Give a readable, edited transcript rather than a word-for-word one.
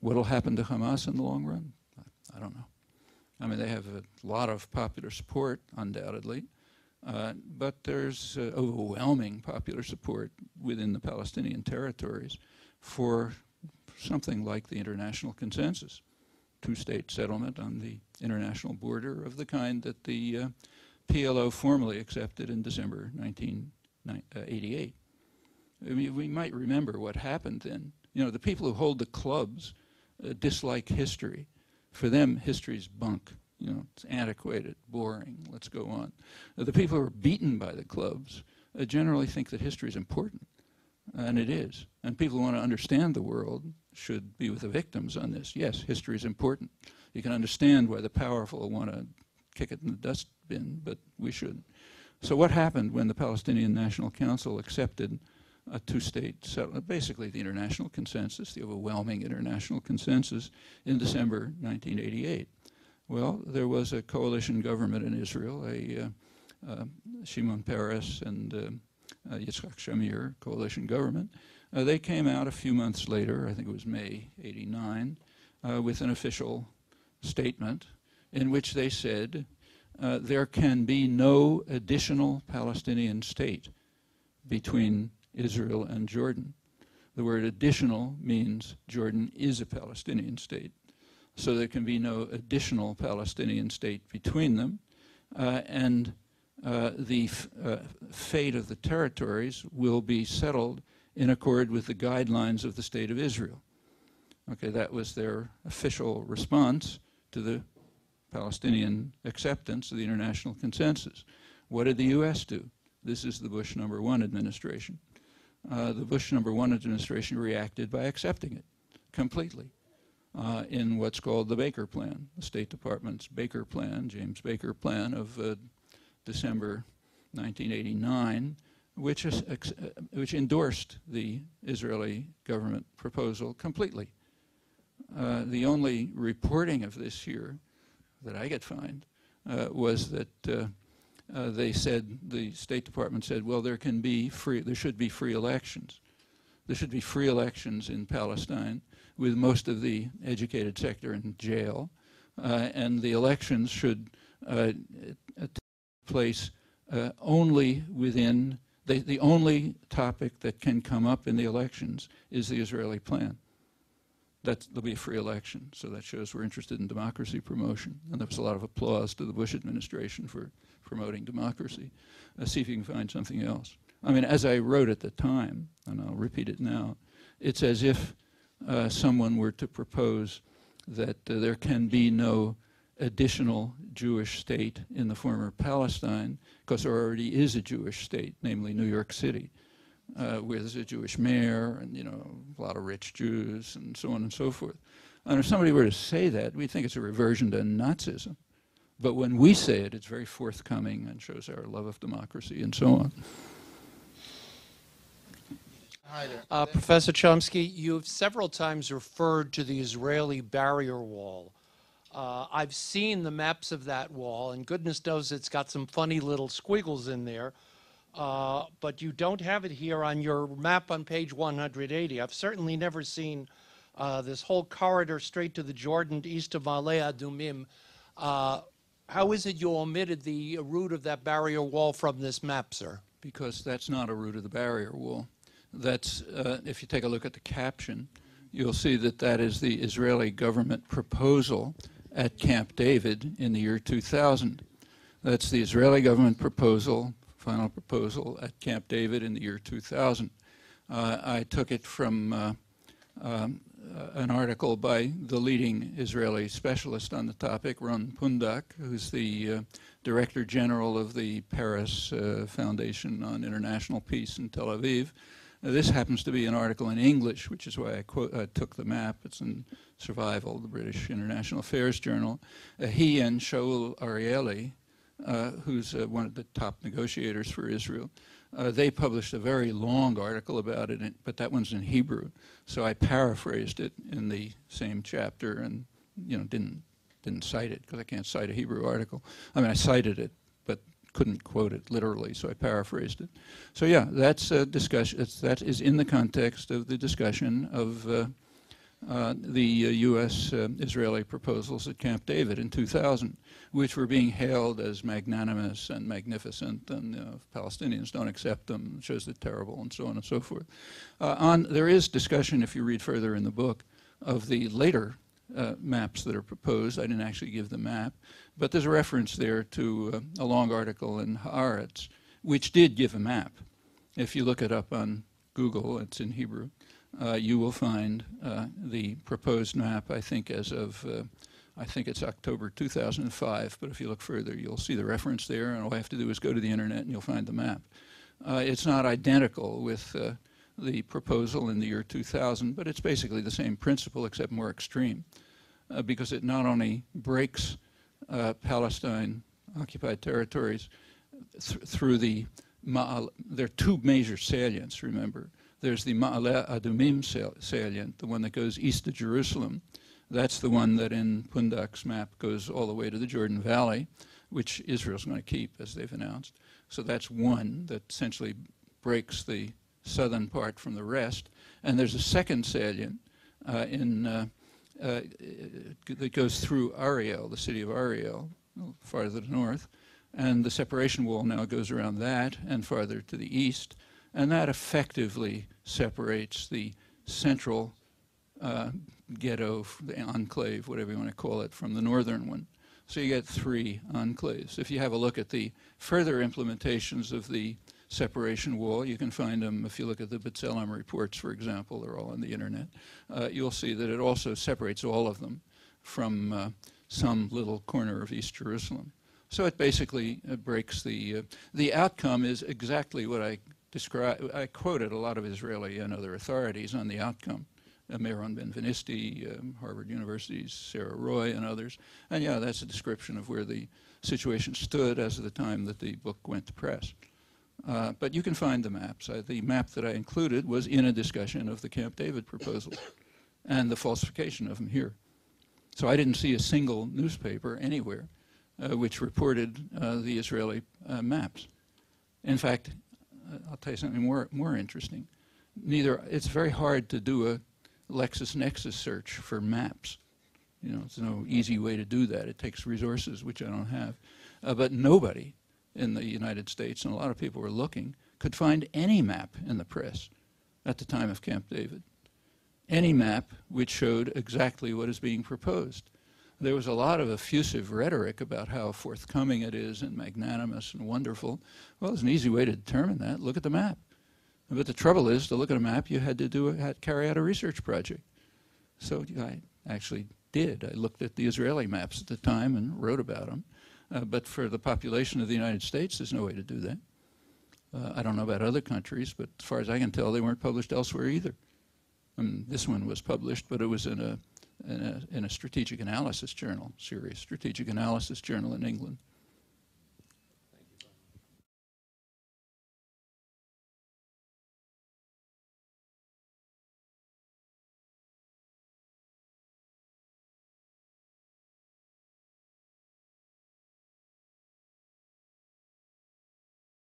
What'll happen to Hamas in the long run? I don't know. I mean, they have a lot of popular support, undoubtedly, but there's overwhelming popular support within the Palestinian territories for something like the international consensus, two-state settlement on the international border of the kind that the PLO formally accepted in December 1988. I mean, we might remember what happened then. You know, the people who hold the clubs dislike history. For them, history's bunk. You know, it's antiquated, boring, let's go on. The people who are beaten by the clubs generally think that history is important, and it is. And people who want to understand the world should be with the victims on this. Yes, history is important. You can understand why the powerful want to kick it in the dustbin, but we shouldn't. So what happened when the Palestinian National Council accepted a two-state settlement, basically the international consensus, the overwhelming international consensus, in December 1988? Well, there was a coalition government in Israel, Shimon Peres and Yitzhak Shamir coalition government. They came out a few months later, I think it was May '89, with an official statement in which they said there can be no additional Palestinian state between Israel and Jordan. The word additional means Jordan is a Palestinian state. So there can be no additional Palestinian state between them. And the fate of the territories will be settled in accord with the guidelines of the State of Israel. Okay, that was their official response to the Palestinian acceptance of the international consensus. What did the U.S. do? This is the Bush #1 administration. The Bush #1 administration reacted by accepting it completely in what's called the Baker Plan, the State Department's Baker Plan, James Baker Plan of December 1989, which endorsed the Israeli government proposal completely. The only reporting of this here that I could find was that they said, the State Department said, well, there should be free elections. There should be free elections in Palestine with most of the educated sector in jail, and the elections should take place only within, the only topic that can come up in the elections is the Israeli plan. There'll be a free election, so that shows we're interested in democracy promotion. And there was a lot of applause to the Bush administration for promoting democracy. See if you can find something else. I mean, as I wrote at the time, and I'll repeat it now, it's as if someone were to propose that there can be no additional Jewish state in the former Palestine, because there already is a Jewish state, namely New York City, where there's a Jewish mayor and, you know, a lot of rich Jews and so on and so forth. And if somebody were to say that, we'd think it's a reversion to Nazism. But when we say it, it's very forthcoming and shows our love of democracy and so on. Hi there. Professor Chomsky, you've several times referred to the Israeli barrier wall. I've seen the maps of that wall, and goodness knows it's got some funny little squiggles in there. But you don't have it here on your map on page 180. I've certainly never seen this whole corridor straight to the Jordan east of Ma'ale Adumim. How is it you omitted the route of that barrier wall from this map, sir? Because that's not a route of the barrier wall. That's, if you take a look at the caption, you'll see that that is the Israeli government proposal at Camp David in the year 2000. That's the Israeli government proposal, final proposal at Camp David in the year 2000. I took it from an article by the leading Israeli specialist on the topic, Ron Pundak, who's the Director General of the Paris Foundation on International Peace in Tel Aviv. This happens to be an article in English, which is why I took the map. It's in Survival, the British International Affairs Journal. He and Shaul Arieli, who's one of the top negotiators for Israel, they published a very long article about it, but that one's in Hebrew. So I paraphrased it in the same chapter and, you know, didn't cite it because I can't cite a Hebrew article. I mean, I cited it, but couldn't quote it literally, so I paraphrased it. So yeah, that's a discussion. That is in the context of the discussion of the U.S.-Israeli proposals at Camp David in 2000, which were being hailed as magnanimous and magnificent, and if Palestinians don't accept them, it shows they're terrible, and so on and so forth. There is discussion, if you read further in the book, of the later maps that are proposed. I didn't actually give the map, but there's a reference there to a long article in Haaretz, which did give a map. If you look it up on Google, it's in Hebrew, you will find the proposed map, I think, as of, I think it's October 2005, but if you look further, you'll see the reference there, and all you have to do is go to the internet and you'll find the map. It's not identical with the proposal in the year 2000, but it's basically the same principle except more extreme, because it not only breaks Palestine occupied territories through the there are two major salients, remember. There's the Ma'ale Adumim salient, the one that goes east of Jerusalem. That's the one that in Pundak's map goes all the way to the Jordan Valley, which Israel's going to keep, as they've announced. So that's one that essentially breaks the southern part from the rest. And there's a second salient that goes through Ariel, the city of Ariel, farther north. And the separation wall now goes around that and farther to the east. And that effectively separates the central ghetto, the enclave, whatever you want to call it, from the northern one. So you get three enclaves. If you have a look at the further implementations of the separation wall, you can find them if you look at the B'Tselem reports, for example. They're all on the internet. You'll see that it also separates all of them from some little corner of East Jerusalem. So it basically breaks the outcome is exactly what I described. I quoted a lot of Israeli and other authorities on the outcome. Meron Ben-Venisti, Harvard University's Sarah Roy, and others. And yeah, that's a description of where the situation stood as of the time that the book went to press. But you can find the maps. The map that I included was in a discussion of the Camp David proposal and the falsification of them here. So I didn't see a single newspaper anywhere which reported the Israeli maps. In fact, I'll tell you something more interesting. It's very hard to do a LexisNexis search for maps. You know, there's no easy way to do that. It takes resources, which I don't have. But nobody in the United States, and a lot of people were looking, could find any map in the press at the time of Camp David. Any map which showed exactly what is being proposed. There was a lot of effusive rhetoric about how forthcoming it is and magnanimous and wonderful. Well, there's an easy way to determine that. Look at the map. But the trouble is, to look at a map, you had to carry out a research project. So I actually did. I looked at the Israeli maps at the time and wrote about them. But for the population of the United States, there's no way to do that. I don't know about other countries, but as far as I can tell, they weren't published elsewhere either. This one was published, but it was in a strategic analysis journal, serious strategic analysis journal in England.